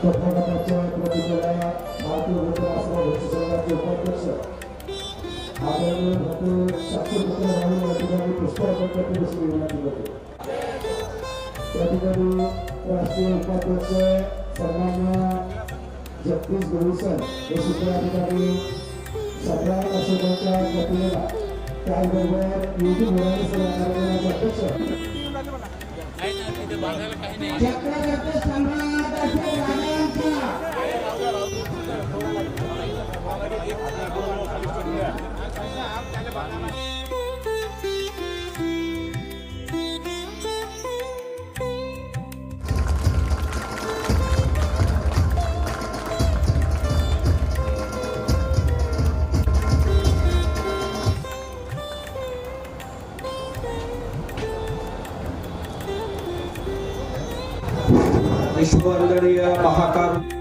पत्रकारांच्या प्रतिनिधीला भारतीय वृत्तपत्र संघाचे उपाध्यक्ष आदरणीय डॉक्टर शास्त्रज्ञ राहुल अधिकारी पुष्पवृत्त विनंती करतो। प्रतिनिधी राष्ट्रीय उपाध्यक्ष सन्माननीय जगदीश गोविसन हे सूत्राधिकारी 17 अशोकांच्या प्रतिनिधीला त्याचबरोबर युट्यूब मुलांनी कार्यक्रमाचे अध्यक्ष चक्रवर्ती सम्राट अशोक राजांचा विश्ववंदनीय महाकारुण्य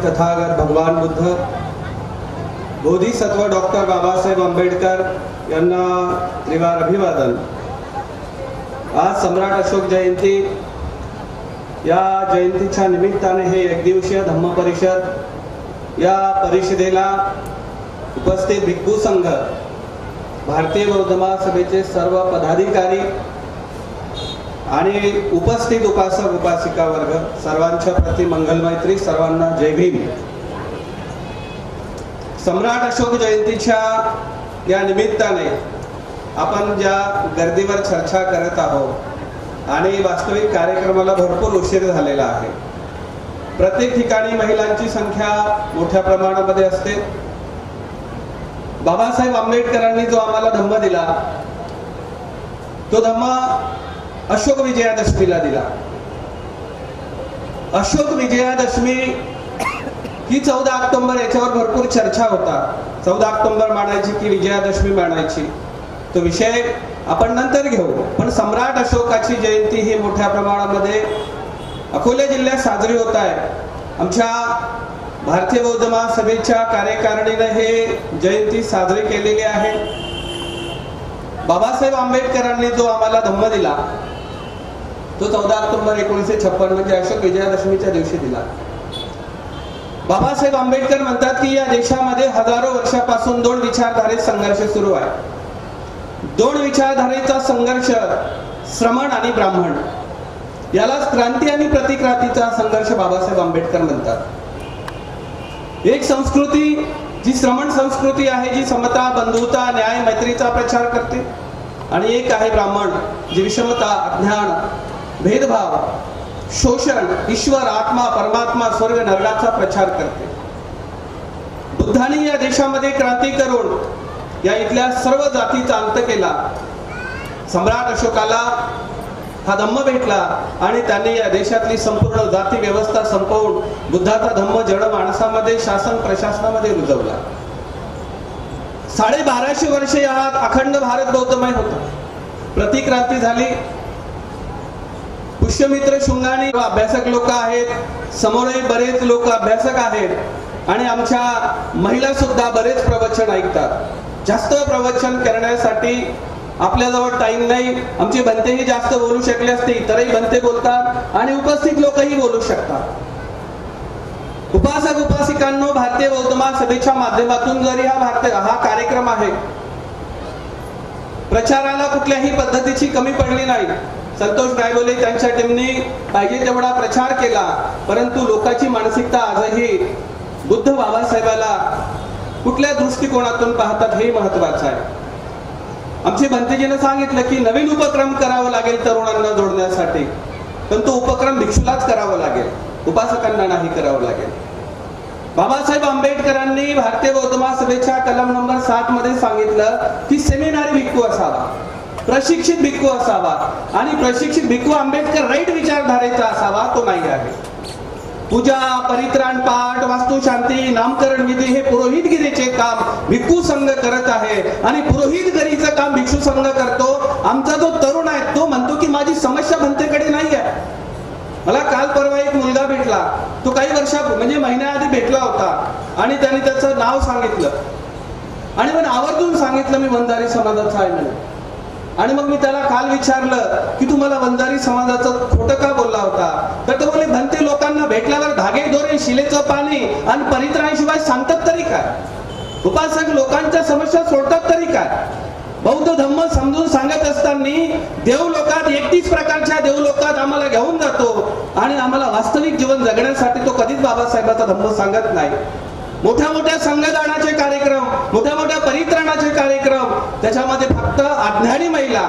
तथागत भगवान बुद्ध बोधिसत्व डॉक्टर बाबासाहेब आंबेडकर यांना त्रिवार अभिवादन। आज सम्राट अशोक जयंती, या जयंतीच्या निमित्ताने हे एक दिवसीय धम्म परिषद, या परिषदेला उपस्थित भिक्खू संघ, भारतीय बौद्ध महासभेचे सर्व पदाधिकारी आणि उपस्थित उपासक उपासिका वर्ग सर्वांच्या प्रति मंगलमैत्री, सर्वांना जय भीम। सम्राट अशोक जयंतीच्या या निमित्ताने आपण ज्या गर्दीवर चर्चा करत आहोत आणि वास्तविक कार्यक्रमाला भरपूर उशीर झालेला आहे। प्रत्येक ठिकाणी महिलांची संख्या मोठ्या प्रमाणामध्ये असते। बाबासाहेब आंबेडकरांनी जो आम्हाला धम्म दिला, तो धम्म अशोक विजयादशमीला दिला। अशोक विजयादशमी ही 14 ऑक्टोबर, याच्यावर भरपूर चर्चा होता। 14 ऑक्टोबर मानायची की विजयादशमी मानायची, तो विषय आपण नंतर घेऊ। पण सम्राट अशोकाची जयंती ही मोठ्या प्रमाणामध्ये अकोला जिल्ह्यात साजरी होत आहे। आमच्या भारतीय बौद्ध महासभेच्या कार्यकारिणीने हे जयंती साजरी केलेली आहे। बाबासाहेब आंबेडकरांनी जो आम्हाला धम्म दिला, तो 14 ऑक्टोबर 1956 म्हणजे अशोक विजयादशमीच्या दिवशी दिला। बाबासाहेब आंबेडकर म्हणतात की या देशामध्ये हजारो वर्षापासून 2 विचारधारेत संघर्ष सुरू आहे। 2 विचारधारेचा संघर्ष, श्रमण आणि ब्राह्मण, यालाच क्रांती आणि प्रतिक्रांतीचा संघर्ष बाबासाहेब आंबेडकर म्हणतात। एक संस्कृती जी श्रमण संस्कृती आहे, जी समता, बंधुता, न्याय, मैत्रीचा प्रचार करते, आणि एक आहे ब्राह्मण, जी विषमता, अज्ञान, भेदभाव, शोषण, ईश्वर, आत्मा, परमात्मा, स्वर्ग, नरकाचा प्रचार करते। बुद्धांनी या देशामध्ये क्रांती करून या इथल्या सर्व जातीचा अंत केला। सम्राट अशोकाला हा धम्म भेटला आणि त्यांनी या देशातली संपूर्ण जाती व्यवस्था संपवून बुद्धाचा धम्म जड माणसामध्ये, शासन प्रशासनामध्ये रुजवला। 1250 वर्षे या अखंड भारत बौद्धमय होता। प्रतिक्रांती झाली। पुष्यमित्र शुंगानी अभ्यासक लोक आहेत, समोरही बरेच लोक अभ्यासक आहेत, आणि आमच्या महिला सुद्धा बरेच प्रवचन ऐकतात। जास्त प्रवचन करण्यासाठी आपल्याजवळ टाइम नाही। आमचे भंतेही जास्त बोलू शकले असते, इतरही भंते बोलतात आणि उपस्थित लोकही बोलू शकतात। उपासक उपासिकांनो, भारतीय बौद्ध महासभेच्या माध्यमातून जरी हा कार्यक्रम आहे, प्रचाराला कुठल्याही पद्धतीची कमी पडली नाही। संतोष गायवले त्यांच्या टीमने पाहिजे तेवढा प्रचार केला, परंतु लोकांची मानसिकता आजही बुद्ध बाबासाहेबाला कुठल्या दृष्टिकोनातून पाहतात हे महत्त्वाचं आहे। आमचे भंतेजीनं सांगितलं की नवीन उपक्रम करावा लागेल तरुणांना जोडण्यासाठी, पण तो उपक्रम भिक्षूलाच करावा लागेल, उपासकांना नाही करावा लागेल. बाबासाहेब आंबेडकरांनी भारतीय बौद्ध महासभेच्या कलम नंबर 7 मध्ये सांगितलं की सेमिनारी भिक्खू असावा, प्रशिक्षित भिक्खू असावा, आणि प्रशिक्षित भिक्खू आंबेडकर राईट विचारधारेचा असावा, तो नाही आहे. पूजा, परित्राण पाठ, वास्तुशांती, नामकरण विधी हे पुरोहितगिरीचे काम भिक्खू संघ करत आहे, आणि पुरोहितगिरीचं काम भिक्षू संघ करतो. आमचा जो तरुण आहे तो म्हणतो की माझी समस्या भंतेकडे नाही आहे. मला काल परवा एक मुलगा भेटला, तो काही म्हणजे महिन्याआधी भेटला होता, आणि त्याने त्याचं नाव सांगितलं आणि पण आवर्जून सांगितलं मी वंजारी समाजाचा आहे म्हणून. आणि मग मी त्याला काल विचारलं की तू मला वंजारी समाजाचं खोटं का बोलला होता, तर तो बोले भंते लोकांना भेटल्यावर धागे दोरे, शिलेचं पाणी आणि परित्राणाशिवाय सांगतात तरी काय? उपासक लोकांच्या समस्या सोडतात तरी काय? बौद्ध धम्म समजून सांगत असताना देवलोकात 31 प्रकारच्या देवलोकात आम्हाला घेऊन जातो, आणि आम्हाला वास्तविक जीवन जगण्यासाठी तो कधीच बाबासाहेबाचा धम्म सांगत नाही. मोठ्या मोठ्या संघदानाचे कार्यक्रम, मोठ्या मोठ्या परित्राणाचे कार्यक्रम, त्याच्यामध्ये फक्त अज्ञानी महिला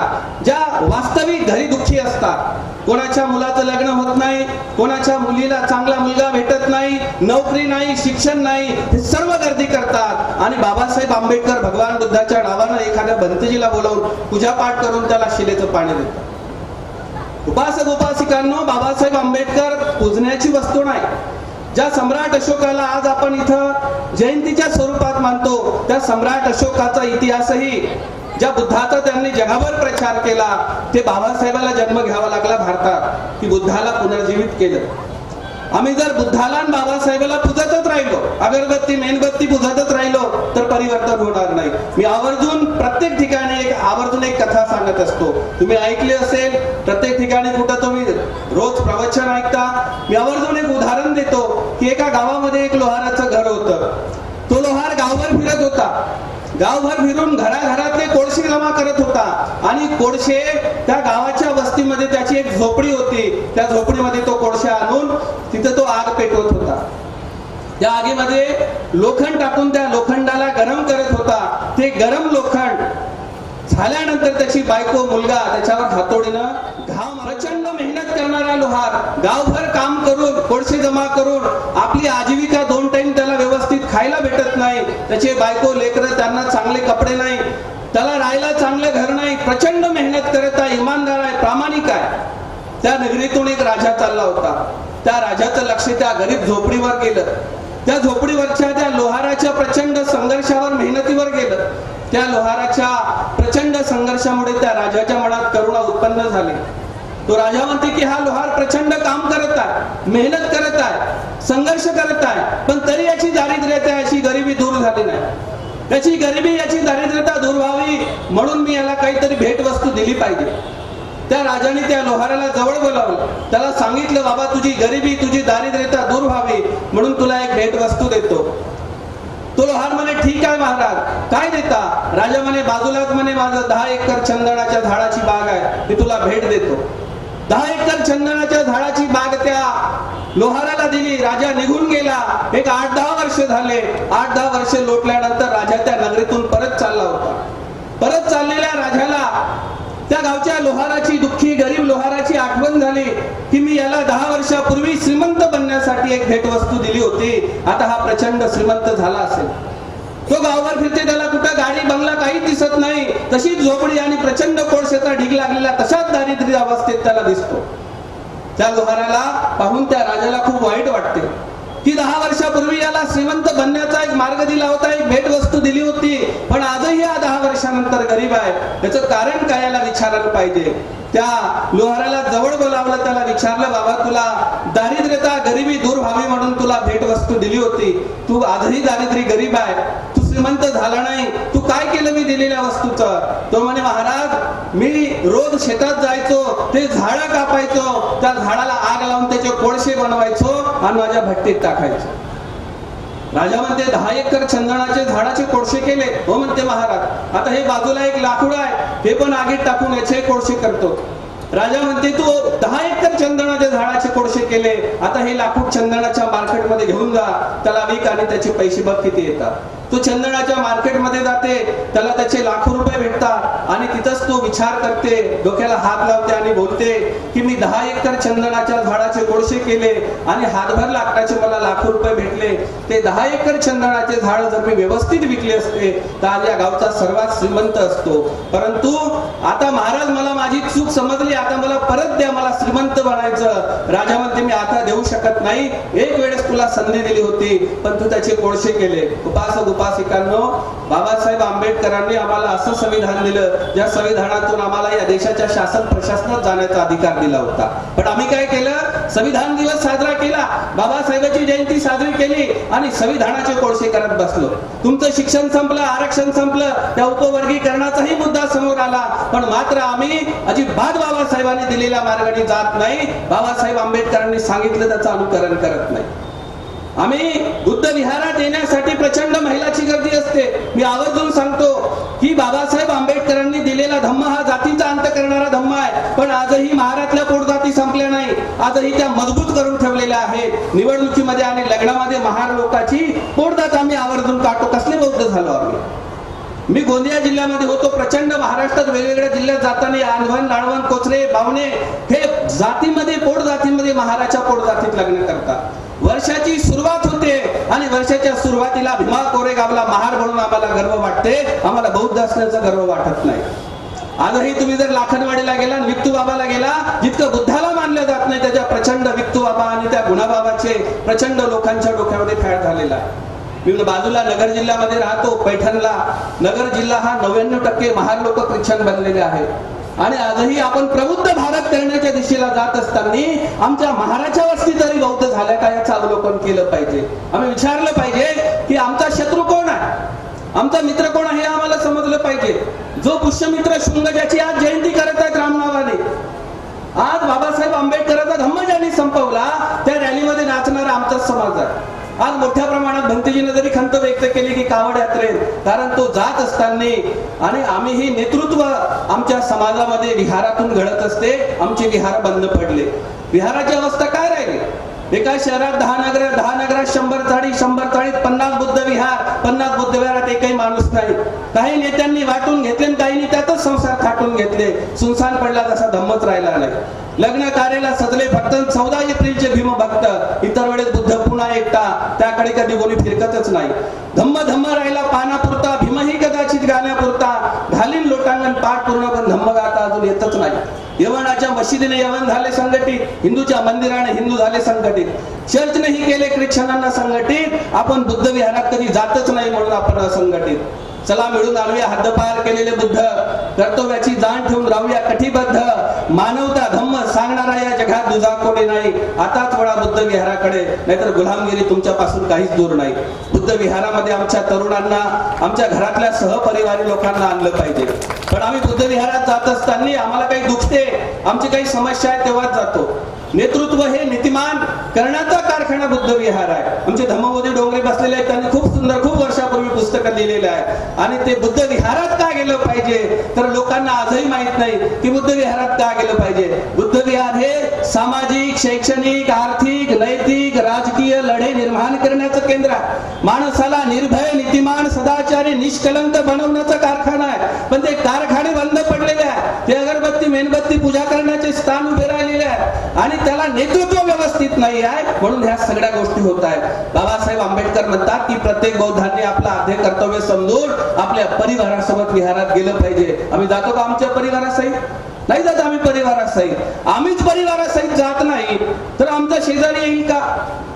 ज्या वास्तविक घरी दुःखी असतात, कोणाच्या मुलाचं लग्न होत नाही, कोणाच्या मुलीला चांगला मुलगा भेटत नाही, नोकरी नाही, शिक्षण नाही, हे सर्व गर्दी करतात, आणि बाबासाहेब आंबेडकर भगवान बुद्धाच्या नावानं एखाद्या भंतेजीला बोलावून पूजापाठ करून त्याला शिलेचं पाणी देतात. उपासक उपासिकांनो, बाबासाहेब आंबेडकर पूजण्याची वस्तू नाही. ज्या सम्राट अशोकाला आज आपण इथं जयंतीच्या स्वरूपात मानतो, त्या सम्राट अशोकाचा इतिहासही, ज्या बुद्धाचा त्यांनी जगावर प्रचार केला, ते बाबासाहेबाला जन्म घ्यावा लागला भारतात, की बुद्धाला पुनर्जीवित केलं. आम्ही जर बुद्धाला आणि बाबासाहेबाला पूजतच राहिलो, अगरबत्ती मेणबत्ती पूजतच राहिलो, तर परिवर्तन होणार नाही. मी आवर्जून प्रत्येक ठिकाणी आवर्जून एक कथा सांगत असतो, तुम्ही ऐकली असेल, प्रत्येक ठिकाणी कुठं तुम्ही रोज प्रवचन ऐकता. मी आवर्जून एक उदाहरण देतो की एका गावामध्ये एक लोहाराचं घर होतं. तो लोहार गावभर फिरत होता, गावभर फिरून घराघरातले कोळसे जमा करत होता, आणि कोळसे त्या गावाच्या वस्तीमध्ये त्याची एक झोपडी होती, त्या झोपडीमध्ये तो कोळसे आणून तिथे तो आग पेटवत होता. त्या आगीमध्ये लोखंड टाकून त्या लोखंडाला गरम करत होता. ते गरम लोखंड झाल्यानंतर त्याची बायको, मुलगा त्याच्यावर हातोडीनं घाव, प्रचंड मेहनत करणारा लोहार, गावभर काम करून, कोळसे जमा करून आपली आजीविका 2 टाइम त्याला व्यवस्थित खायला भेटत नाही, त्याचे बायको लेकरं, त्यांना चांगले कपडे नाही, त्याला राहायला चांगलं घर नाही, प्रचंड मेहनत करत आहे, इमानदार आहे, प्रामाणिक आहे. त्या नगरीतून एक राजा चालला होता. त्या राजाचं लक्ष त्या गरीब झोपडीवर गेलं. त्या झोपडीवरच्या त्या लोहाराच्या प्रचंड संघर्षावर, मेहनतीवर गेलं. त्या लोहाराच्या प्रचंड संघर्षामुळे त्या राजाच्या मनात करुणा उत्पन्न झाली. तो राजा म्हणते की हा लोहार प्रचंड काम करत आहे, मेहनत करत आहे, संघर्ष करत आहे, पण तरी याची दारिद्र्यता, याची गरिबी दूर झाली नाही. याची गरिबी, याची दारिद्र्यता दूर व्हावी म्हणून मी याला काहीतरी भेटवस्तू दिली पाहिजे. त्या राजाने त्या लोहाराला जवळ बोलावलं, त्याला सांगितलं, बाबा तुझी गरिबी, तुझी दारिद्र्यता दूर व्हावी म्हणून तुला एक भेटवस्तू देतो. तो लोहार म्हणे ठीक आहे महाराज, काय देता? राजा म्हणे बाजूलाच म्हणे माझं 10 एकर चंदनाच्या झाडाची बाग आहे, मी तुला भेट देतो. 10 एकर चंदनाच्या झाडाची बाग त्या लोहाराला दिली. राजा निघून गेला. एक 8-10 वर्ष झाले. 8-10 वर्ष लोटल्यानंतर राजा त्या नगरीतून परत चालला होता. परत चाललेल्या राजाला त्या गावच्या लोहाराची, दुःखी गरीब लोहाराची आठवण झाली की मी याला 10 वर्षापूर्वी श्रीमंत बनण्यासाठी एक भेटवस्तू दिली होती, आता हा प्रचंड श्रीमंत झाला असेल. तो गावभर फिरते, त्याला कुठं गाडी बंगला काही दिसत नाही, तशीच झोपडी आणि प्रचंड कोळशाचा ढीग लागलेला तशाच दारिद्र्य अवस्थेत त्याला दिसतो. त्या लोहाराला पाहून त्या राजाला खूप वाईट वाटते की 10 वर्षापूर्वी याला श्रीमंत बनण्याचा एक मार्ग दिला होता, एक भेटवस्तू दिली होती, पण आजही हा 10 वर्षानंतर गरीब आहे. याचं कारण काय याला विचारायला पाहिजे. त्या लोहाराला जवळ बोलावलं, त्याला विचारलं, बाबा तुला दारिद्र्यता, गरिबी दूर व्हावी म्हणून तुला भेटवस्तू दिली होती, तू आजही दारिद्र्य गरीब आहे, तू श्रीमंत झाला नाही, तू काय केलं मी दिलेल्या वस्तूचं? तो म्हणे महाराज मी रोज शेतात जायचो, ते झाडं कापायचो, त्या झाडाला आग लावून त्याचे कोळसे बनवायचो आणि माझ्या भट्टीत टाकायचो. राजा म्हणते 10 एकर चंदनाचे झाडाचे कोळसे केले. हो म्हणते महाराज, आता हे बाजूला एक लाकूड आहे, हे पण आगीत टाकून याचे कोळसे करतो. राजा म्हणते तू 10 एकर चंदनाच्या झाडाचे कोळसे केले, आता हे लाकूड चंदनाच्या मार्केटमध्ये घेऊन जा, त्याला विक आणि त्याचे पैसे बघ किती येतात. तो चंदनाच्या मार्केटमध्ये जाते, त्याला त्याचे लाखो रुपये भेटतात आणि विचार करते, डोक्याला हात लावते आणि बोलते की मी 10 एकर चंदनाच्या झाडाचे गोळशे केले आणि हातभर लाकडाचे मला लाखो रुपये भेटले. ते 10 एकर चंदनाचे झाड जर मी व्यवस्थित विकले असते तर आज या गावचा सर्वात श्रीमंत असतो. परंतु आता महाराज मला माझी चूक समजली, आता मला परत द्या, मला श्रीमंत बनायचं. राजा म्हणते मी आता देऊ शकत नाही, एक वेळेस तुला संधी दिली होती पण तू त्याचे कोळशे केले. उपासक उपासिकांनो, बाबासाहेब आंबेडकरांनी आम्हाला असं संविधान दिलं ज्या संविधानातून आम्हाला या देशाच्या शासन प्रशासनात जाण्याचा अधिकार दिला होता. पण आम्ही काय केलं, संविधान दिवस साजरा केला, बाबासाहेबांची जयंती साजरी केली आणि संविधानाचे कोळशे करत बसलो. तुमचं शिक्षण संपलं, आरक्षण संपलं, त्या उपवर्गीकरणाचाही मुद्दा समोर आला, पण मात्र आम्ही अजिबात बाबासाहेबांनी दिलेल्या मार्गाने जात नाही. बाबासाहेब आंबेडकरांनी सांगितलं त्याचं अनुकरण करत नाही. आम्ही बुद्ध विहारात येण्यासाठी प्रचंड महिलाची गर्दी असते. मी आवर्जून सांगतो की बाबासाहेब आंबेडकरांनी दिलेला धम्म हा जातीचा अंत करणारा धम्म आहे, पण आजही महारातल्या पोटजाती संपल्या नाही, आजही त्या मजबूत करून ठेवलेल्या आहेत. निवडणुकीमध्ये आणि लग्नामध्ये महार लोकांची पोटजात आम्ही आवर्जून काढतो. कसले बौद्ध झालो आम्ही. मी गोंदिया जिल्ह्यामध्ये होतो, प्रचंड महाराष्ट्रात वेगवेगळ्या जिल्ह्यात जाताना आंधवन, लाळवण, कोचरे, बावणे हे जातीमध्ये पोट जातीमध्ये महाराच्या पोट जातीत लग्न करतात. वर्षाची सुरुवात होते आणि वर्षाच्या सुरुवातीला भीमा कोरेगावला महार म्हणून आम्हाला गर्व वाटते, आम्हाला बौद्ध असण्याचा गर्व वाटत नाही. आजही तुम्ही जर लाखनवाडीला गेला, विक्तू बाबाला गेला, जितकं बुद्धाला मानलं जात नाही त्याच्या प्रचंड विक्तू बाबा आणि त्या गुणाबाबाचे प्रचंड लोकांच्या डोक्यामध्ये फॅड झालेला आहे. मी बाजूला नगर जिल्ह्यामध्ये राहतो, पैठणला. नगर जिल्हा हा 99% महार लोक ख्रिश्चन बनलेले आहेत आणि आजही आपण प्रबुद्ध भारत करण्याच्या दिशेला जात असताना आमच्या महाराच्या वस्ती तरी बौद्ध झाल्या का याचं अवलोकन केलं पाहिजे. आम्ही विचारलं पाहिजे की आमचा शत्रू कोण आहे, आमचा मित्र कोण आहे हे आम्हाला समजलं पाहिजे. जो पुष्यमित्र शुंग ज्याची आज जयंती करत आहेत रामनावाने, आज बाबासाहेब आंबेडकरांचा धम्म ज्यांनी संपवला त्या रॅलीमध्ये नाचणारा आमचाच समाज आहे. आज मोठ्या प्रमाणात भंतेजीने जरी खंत व्यक्त केली की कावड यात्रेत, कारण तो जात असताना आणि आम्ही ही नेतृत्व आमच्या समाजामध्ये विहारातून घडत असते, आमचे विहार बंद पडले. विहाराची अवस्था काय राहिली. एका शहरात 10 नगरात 100 चाळी 50 बुद्ध विहार, 50 बुद्ध विहारात एकही माणूस नाही. काही नेत्यांनी वाटून घेतले आणि काहींनी त्यातच संसार थाटून घेतले. सुनसान पडला तसा धम्मच राहिला नाही. लग्न कार्याला सजले फक्त 14 एप्रिलचे भीमभक्त, इतर वेळेस बुद्ध पुन्हा एकटा, त्याकडे कधी कोणी फिरकतच नाही. धम्म राहिला पानापुरता, भीमही कदाचित गाण्यापुरता, घालीन लोटांगण पाठ पूर्ण पण धम्म गाता अजून येतच नाही. यवनाच्या मशिदीने यवन झाले संघटित, हिंदूच्या मंदिराने हिंदू झाले संघटित, चर्चनेही केले ख्रिश्चनांना संघटित. आपण बुद्ध विहारात कधी जातच नाही म्हणून आपण असंघटित. चला मिळून आणूया हद्दपार केलेले बुद्ध, कर्तव्याची जाण ठेवून राहूया कटिबद्ध. मानवता धम्म सांगणारा या जगात दुजा कोणी नाही. आताच वळा बुद्ध विहाराकडे, नाहीतर गुलामगिरी तुमच्यापासून काहीच दूर नाही. बुद्ध विहारामध्ये आमच्या तरुणांना, आमच्या घरातल्या सहपरिवारी लोकांना आणलं पाहिजे. पण आम्ही बुद्ध विहारात जात असताना आम्हाला काही दुखते, आमची काही समस्या आहे तेव्हाच जातो. नेतृत्व हे नीतिमान करण्याचा कारखाना बुद्ध विहार आहे. आमचे धम्मबोधी डोंगरे बसलेले आहेत, त्यांनी खूप सुंदर खूप वर्षापूर्वी पुस्तकं लिहिलेलं आहे आणि ते बुद्ध विहारात का गेलं पाहिजे तर लोकांना आजही माहित नाही की बुद्ध विहारात का गेलं पाहिजे. बुद्ध विहार हे सामाजिक, शैक्षणिक, आर्थिक, नैतिक, राजकीय लढे निर्माण करण्याचं केंद्र आहे. माणसाला निर्भय, नीतिमान, सदाचारी, निष्कलंक बनवण्याचा कारखाना आहे. पण ते कारखाने बंद पडलेले आहे. ते अगरबत्ती मेणबत्ती पूजा करण्याचे स्थान उभे राहिलेले आहे आणि त्याला नेतृत्व व्यवस्थित नाही आहे, म्हणून ह्या सगळ्या गोष्टी होत आहेत. बाबासाहेब आंबेडकर म्हणतात की प्रत्येक बौद्धांनी आपलं आद्य कर्तव्य समजून आपल्या परिवारासोबत विहारात गेलं पाहिजे. आम्ही जातो का आमच्या परिवारासहित? नाही जात आम्ही परिवारासहित. आम्हीच परिवारासहित जात नाही तर आमचा शेजारी येईल का?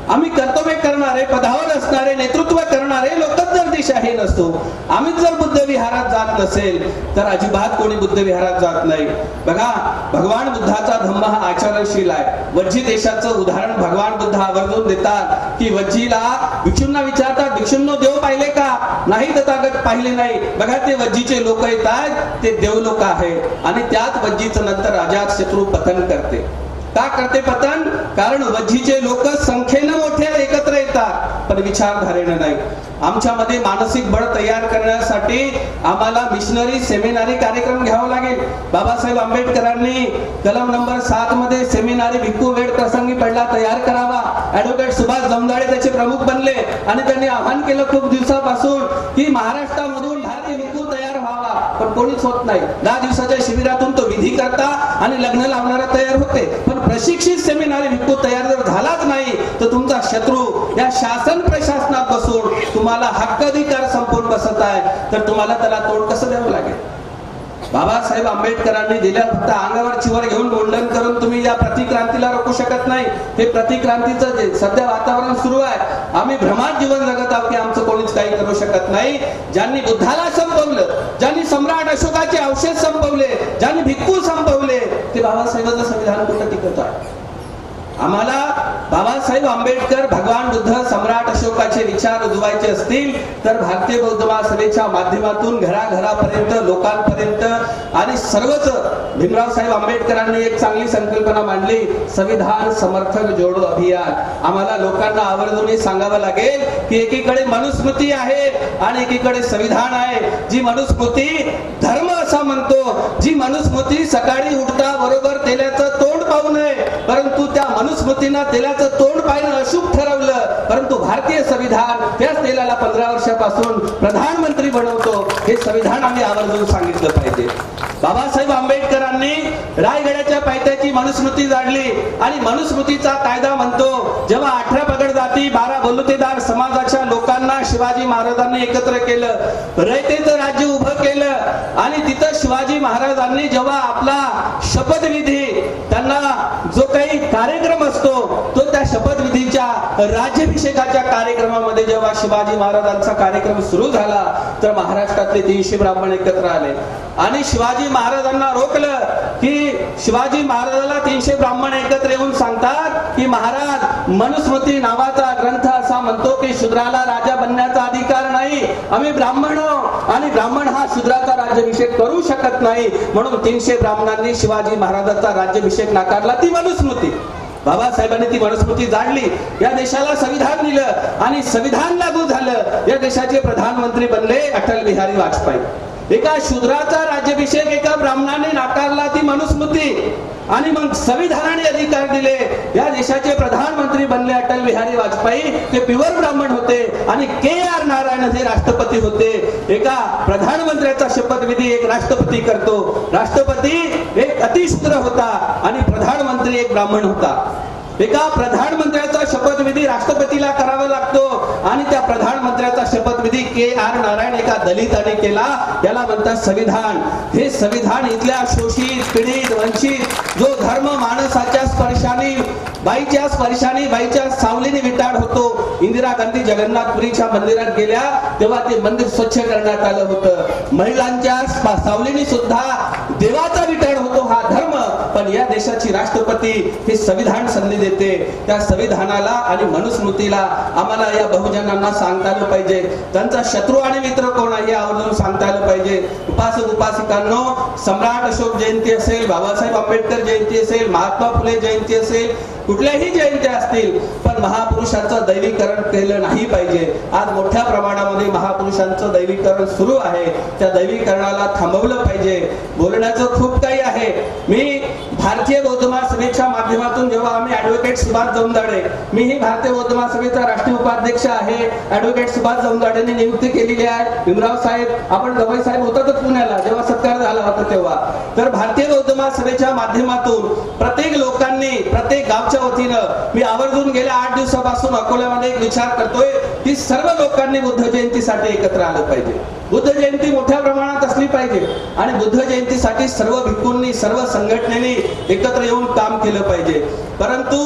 आम्ही कर्तव्य करणारे, पदावर असणारे, नेतृत्व करणारे लोकच जर दिशाहीन असतो, आम्हीच जर बुद्ध विहारात जात नसेल तर अजिबात कोणी बुद्ध विहारात जात नाही. बघा, भगवान बुद्धाचा धम्म हा आचरणशील आहे. वज्जी देशाचं उदाहरण भगवान बुद्ध आवर्जून देतात की वज्जीला भिक्षूंना विचारतात, भिक्षूंनो देव पाहिले का? नाही तथागत पाहिले नाही. बघा, ते वज्जीचे लोक येतात, ते देव लोक आहेत आणि त्याच वज्जीचं नंतर अजातशत्रू पतन करते. का करते पतन? कारण वज्जीचे लोक संख्येनं मोठे एकत्र येतात पण विचारधारेने नाही. आमच्यामध्ये मानसिक बळ तयार करण्यासाठी आम्हाला मिशनरी सेमिनारी कार्यक्रम घ्यावा लागेल. बाबासाहेब आंबेडकरांनी कलम नंबर 7 मध्ये सेमिनारी भिक्खू वेळ प्रसंगी पडला तयार करावा. ऍडव्होकेट सुभाष जमदाडे त्याचे प्रमुख बनले आणि त्यांनी आवाहन केलं खूप दिवसापासून की महाराष्ट्रामधून भारतीय भिक्खू तयार व्हावा. पण कोणीच होत नाही. 10 दिवसाच्या शिबिरातून तो विधी करता आणि लग्न लावणारा तयार होते, पण प्रशिक्षित सेमिनारी भिक्खू तयार जर झालाच नाही तर तुमचा शत्रू या शासन प्रशासनात बसून तुम्हाला हक्क अधिकार संपवून बसत आहे, तर तुम्हाला त्याला तोंड कसं द्यावं लागेल. बाबासाहेब आंबेडकरांनी दिल्या फक्त अंगावर चिवर घेऊन मुंडन करून तुम्ही या प्रतिक्रांतीला रोखू शकत नाही. हे प्रतिक्रांतीचं जे सध्या वातावरण सुरू आहे, आम्ही भ्रमात जीवन जगत आहोत की आमचं कोणीच काही करू शकत नाही. ज्यांनी बुद्धाला संपवलं, ज्यांनी सम्राट अशोकाचे अवशेष संपवले, ज्यांनी भिक्खू संपवले, ते बाबासाहेबांचं संविधान कुठं टिकत आहे. आम्हाला बाबासाहेब आंबेडकर, भगवान बुद्ध, सम्राट अशोकाचे विचार रुजवायचे असतील तर भारतीय बौद्ध महासभेच्या माध्यमातून घराघरापर्यंत, लोकांपर्यंत आणि सर्वच भीमराव साहेब आंबेडकरांनी एक चांगली संकल्पना मांडली, संविधान समर्थक जोडो अभियान. आम्हाला लोकांना आवर्जून सांगावं लागेल की एकीकडे मनुस्मृती आहे आणि एकीकडे संविधान आहे. जी मनुस्मृती धर्म असा म्हणतो, जी मनुस्मृती सकाळी उठता बरोबर तेलाचं तोंड पाहू नये, परंतु त्या मनुस्मृतीनं तेलाचं तोंड पाहिलं अशुभ ठरवलं, परंतु भारतीय संविधान त्याच तेलाला 15 वर्षापासून प्रधानमंत्री बनवतो. हे संविधान आम्ही आवर्जून सांगितलं पाहिजे. बाबासाहेब आंबेडकरांनी रायगडाच्या पायथ्याची मनुस्मृती जाडली आणि मनुस्मृतीचा कायदा म्हणतो, जेव्हा 18 पगड जाती 12 बलुतेदार समाजाच्या लोकांना शिवाजी महाराजांनी एकत्र केलं, रयतेचं राज्य उभं केलं आणि तिथं शिवाजी महाराजांनी जेव्हा आपला शपथविधी, त्यांना जो काही कार्यक्रम असतो तो त्या शपथविधीच्या राज्याभिषेकाच्या कार्यक्रमामध्ये जेव्हा शिवाजी महाराजांचा कार्यक्रम सुरू झाला तर महाराष्ट्रातले 300 ब्राह्मण एकत्र आले आणि शिवाजी महाराजांना रोखलं की शिवाजी महाराजाला 300 ब्राह्मण एकत्र येऊन सांगतात की महाराज, मनुस्मृती नावाचा ग्रंथ असा म्हणतो की शूद्राला राजा बनण्याचा अधिकार नाही. आम्ही ब्राह्मण आणि ब्राह्मण हा शूद्राचा राज्याभिषेक करू शकत नाही, म्हणून 300 ब्राह्मणांनी शिवाजी महाराजांचा राज्याभिषेक नाकारला. ती मनुस्मृती, बाबासाहेबांनी ती मनुस्मृती जाणली, या देशाला संविधान दिलं आणि संविधान लागू झालं. या देशाचे प्रधानमंत्री बनले अटल बिहारी वाजपेयी. एका शूद्राचा राज्याभिषेक एका ब्राह्मणाने नाकारला, ती मनुस्मृती, आणि मग संविधानाने अधिकार दिले. या देशाचे प्रधानमंत्री बनले अटल बिहारी वाजपेयी. ते प्युअर ब्राह्मण होते आणि KR नारायण हे राष्ट्रपती होते. एका प्रधानमंत्र्याचा शपथविधी एक राष्ट्रपती करतो. राष्ट्रपती एक अतिशूद्र होता आणि प्रधानमंत्री एक ब्राह्मण होता. एका प्रधानमंत्र्याचा शपथविधी राष्ट्रपतीला करावा लागतो आणि त्या प्रधानमंत्र्याचा शपथविधी KR नारायण एका दलिताने केला. याला म्हणतात संविधान. हे संविधान इथल्या शोषित, पीडित, वंचित जो धर्म माणसाच्या स्पर्शाने, बाईच्या स्पर्शाने, बाईच्या सावलीने विटाळ होतो. इंदिरा गांधी जगन्नाथपुरीच्या मंदिरात गेल्या तेव्हा ते मंदिर स्वच्छ करण्यात आलं होतं. महिलांच्या सावलीने सुद्धा देवाचा विटाळ होतो हा धर्म. पण या देशाची राष्ट्रपती हे संविधान संधी देते. त्या संविधानाला आणि मनुस्मृतीला आम्हाला या बहुजनांना सांगता आलं पाहिजे. त्यांचा शत्रू आणि मित्र कोण आहे हे आवर्जून सांगता आलं पाहिजे. उपासक उपासिकांनो, सम्राट अशोक जयंती असेल, बाबासाहेब आंबेडकर जयंती असेल, महात्मा फुले जयंती असेल, कुठल्याही जयंत्या असतील, पण महापुरुषांचं दैवीकरण केलं नाही पाहिजे. आज मोठ्या प्रमाणामध्ये महापुरुषांचं दैवीकरण सुरू आहे. त्या दैवीकरणाला थांबवलं पाहिजे. बोलण्याचं खूप काही आहे. मी भारतीय बौद्ध महासभेच्या माध्यमातून जेव्हा आम्ही ऍडव्होकेट सुभाष जमदाडे, मीही भारतीय बौद्ध महासभेचा राष्ट्रीय उपाध्यक्ष आहे. ऍडव्होकेट सुभाष जमदाडेंनी नियुक्ती केलेली आहे. भीमराव साहेब, आपण गवई साहेब होतातच पुण्याला जेव्हा सत्कार झाला होता तेव्हा. तर भारतीय बौद्ध महासभेच्या माध्यमातून प्रत्येक लोकांनी, प्रत्येक गावच्या वतीनं मी आवर्जून गेल्या 8 दिवसापासून अकोल्यामध्ये एक विचार करतोय की सर्व लोकांनी बुद्ध जयंतीसाठी एकत्र आलं पाहिजे. बुद्ध जयंती मोठ्या प्रमाणात असली पाहिजे आणि बुद्ध जयंतीसाठी सर्व भिक्खूंनी, सर्व संघटनेनी एकत्र येऊन काम केलं पाहिजे. परंतु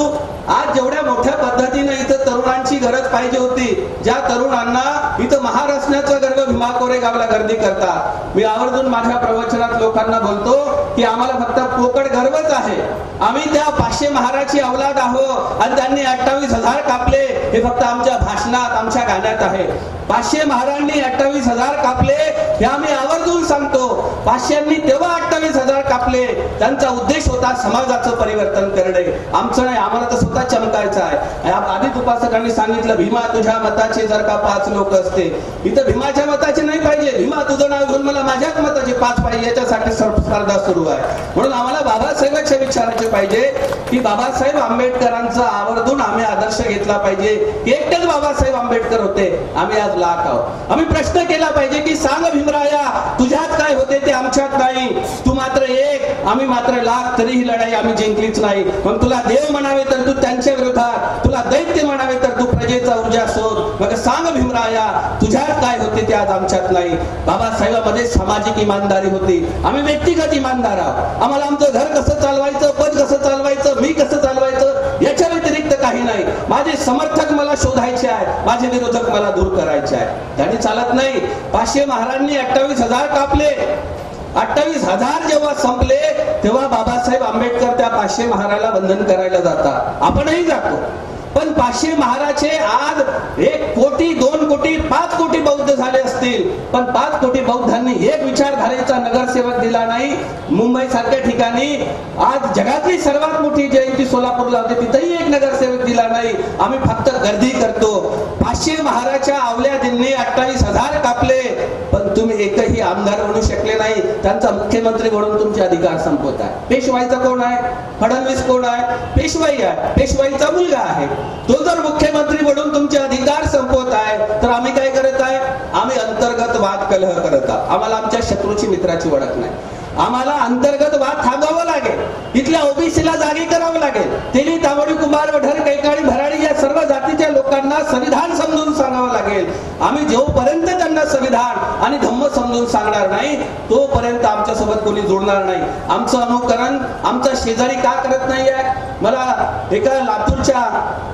आज जेवढ्या मोठ्या पद्धतीने इथं तरुणांची गरज पाहिजे होती, ज्या तरुणांना इथं महार असण्याचा गर्व भीमा कोरेगावला गर्दी करतात, मी आवर्जून माझ्या प्रवचनात लोकांना बोलतो की आम्हाला फक्त पोकळ गर्वच आहे. आम्ही त्या 500 महाराची औलाद आहोत आणि त्यांनी 28,000 कापले हे फक्त आमच्या भाषणात, आमच्या गाण्यात आहे. 500 महारांनी 28,000 कापले हे आम्ही आवर्जून सांगतो. 500नी तेव्हा 28,000 कापले. त्यांचा उद्देश होता समाजाचं परिवर्तन करणे. आमचं नाही, आम्हाला तर स्वतः चमकायचा आहे. आधीच उपासकांनी सांगितलं, भीमा तुझ्या मताचे जर का 5 लोक असते. इथं भीमाच्या मताचे नाही पाहिजे, भीमा तुझं नाव घेऊन मला माझ्याच मताचे 5 पाहिजे, याच्यासाठी स्पर्धा सुरू आहे. म्हणून आम्हाला बाबासाहेबांच्या विचाराचे पाहिजे की बाबासाहेब आंबेडकरांचा आवर्जून आम्ही आदर्श घेतला पाहिजे. एकटेच बाबासाहेब आंबेडकर होते, आम्ही आज लाख आहोत. आम्ही प्रश्न केला पाहिजे की सांग भीमराया, तुझ्यात काय होते ते आमच्यात नाही, तू मात्र एक, आम्ही मात्र लाख, तरी ही लढाई आम्ही जिंकलीच नाही. मग तुला देव म्हणावे तर तू त्यांच्या विरोधात, तुला दैत्य म्हणावे तर तू प्रजेचा ऊर्जा शोध. मग सांग भीमराया, तुझ्यात काय होते ते आज आमच्यात नाही. बाबासाहेबांमध्ये सामाजिक इमानदारी होती, आम्ही व्यक्तिगत इमानदार आहोत. आम्हाला आमचं घर कसं चालवायचं, पद कसं चालवायचं, मी कसं चालवायचं, याच्या व्यतिरिक्त काही नाही. माझे समर्थक मला शोधायचे आहेत, माझे विरोधक मला दूर करायचे आहेत. त्यांनी चालत नाही. 500 महाराजांनी 28,000 कापले. 28,000 जेव्हा संपले तेव्हा बाबासाहेब आंबेडकर त्या 500 महाराला वंदन करायला जातात. आपणही जातो. पण 500 महाराचे आज 1 कोटी, 2 कोटी, 5 कोटी बौद्ध झाले असतील, पण 5 कोटी बौद्धांनी एक विचारधारेचा नगरसेवक दिला नाही. मुंबई सारख्या ठिकाणी आज जगातली सर्वात मोठी जयंती सोलापूरला होती, तिथेही एक नगरसेवक दिला नाही. आम्ही फक्त गर्दी करतो. 500 महाराच्या अवल्यादींनी 28,000 कापले, पण तुम्ही एकही आमदार बनू शकले नाही. त्यांचा मुख्यमंत्री म्हणून तुमचे अधिकार संपवत आहे. पेशवाईचा कोण आहे? फडणवीस कोण आहे? पेशवाई आहे, पेशवाईचा मुलगा आहे. तो जर मुख्यमंत्री म्हणून तुमचे अधिकार संपवत आहे, तर आम्ही काय करत आहे? आम्ही अंतर्गत वाद कलह करत आहोत. आम्हाला आमच्या शत्रूची मित्राची ओळख नाही. आम्हाला अंतर्गत वाद थांबवावा लागेल. इथल्या ओबीसीला जागी करावं लागेल. तेली, तांबडी, कुंभार, वढर, कैकाडी, भराडी या सर्व जातीच्या लोकांना संविधान समजून सांगावं लागेल. आम्ही जोपर्यंत त्यांना संविधान आणि धम्म समजून सांगणार नाही, तोपर्यंत आमच्या सोबत कोणी जोडणार नाही. आमचं अनुकरण आमचा शेजारी का करत नाही आहे? मला एका लातूरच्या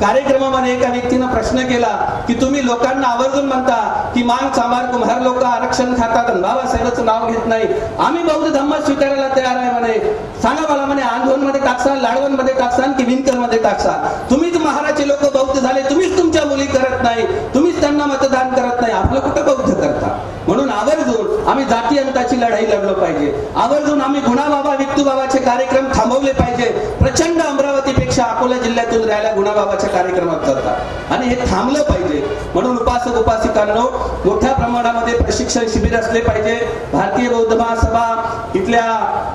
कार्यक्रमामध्ये एका व्यक्तीनं प्रश्न केला की तुम्ही लोकांना आवर्जून म्हणता की मांग, चांभार, कुंभार लोक आरक्षण खातात आणि बाबासाहेबांचं नाव घेत नाही. आम्ही बौद्ध धम्म स्वीकारायला तयार आहे म्हणे. सांगा मला म्हणे, आंदोलन मध्ये टाकसान, लाडवण मध्ये टाकसान की विनकर मध्ये टाकसान? तुम्हीच महाराचे लोक बौद्ध झाले, तुम्हीच तुमच्या मुली करत नाही, तुम्हीच त्यांना मतदान करत नाही, आपलं कुठं बौद्ध करता? म्हणून आवर्जून आम्ही जाती अंताची लढाई लढलो पाहिजे. आवर्जून आम्ही गुणाबाबा, विक्तूबाबाचे कार्यक्रम थांबवले पाहिजे. प्रचंड अमरावतीपेक्षा अकोला जिल्ह्यातून राहायला गुणाबाबाच्या कार्यक्रमात जातात आणि हे थांबलं पाहिजे. म्हणून उपासक उपासिकांनो, मोठ्या प्रमाणामध्ये प्रशिक्षण शिबिर असले पाहिजे. भारतीय बौद्ध महासभा इथल्या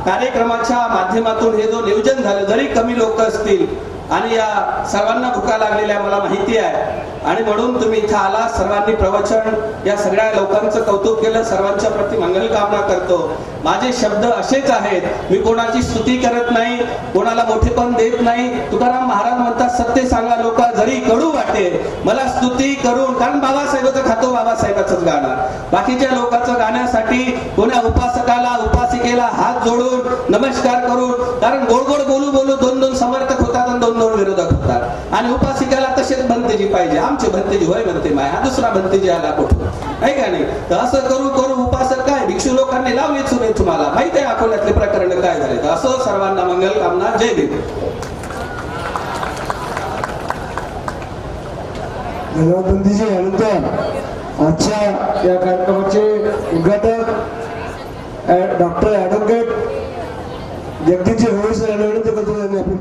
कार्यक्रमाच्या माध्यमातून हे जो नियोजन झालं, जरी कमी लोक असतील आणि या सर्वांना भुका लागलेल्या मला माहिती आहे, आणि म्हणून तुम्ही इथं आला, सर्वांनी प्रवचन, या सगळ्या लोकांचं कौतुक केलं, सर्वांच्या प्रति मंगल कामना करतो. माझे शब्द असेच आहेत, मी कोणाची स्तुती करत नाही, कोणाला मोठेपण देत नाही. तुकाराम महाराज म्हणतात, सत्य सांगा लोक जरी कडू वाटेल, मला स्तुती करून, कारण बाबासाहेबाचं खातो, बाबासाहेबाचंच गाणं. बाकीच्या लोकांचं गाण्यासाठी कोण्या उपासकाला, उपासिकेला हात जोडून नमस्कार करून, कारण गोड गोड बोलू बोलू 2-2 समर्थक होतात आणि 2-2 विरोधक होतात. आणि उपासिकाला तसेच भंतेजी पाहिजे, आमचे भंतेजी होय म्हणते माय, हा दुसरा भंतेजी आला कुठून, आहे का नाही? तर असं करू करू उपासक काय भिक्षू लोकांनी लावली चुने. तुम्हाला माहित आहे अकोल्यातले प्रकरण काय झाले. तर असं सर्वांना मंगल कामना. जय भीम. धन्यवाद बंदीजी. यानंतर आजच्या या कार्यक्रमाचे उद्घाटक doctor advocate Jagdishji Holi sir यांनी विनंती करतो, त्यांनी आपली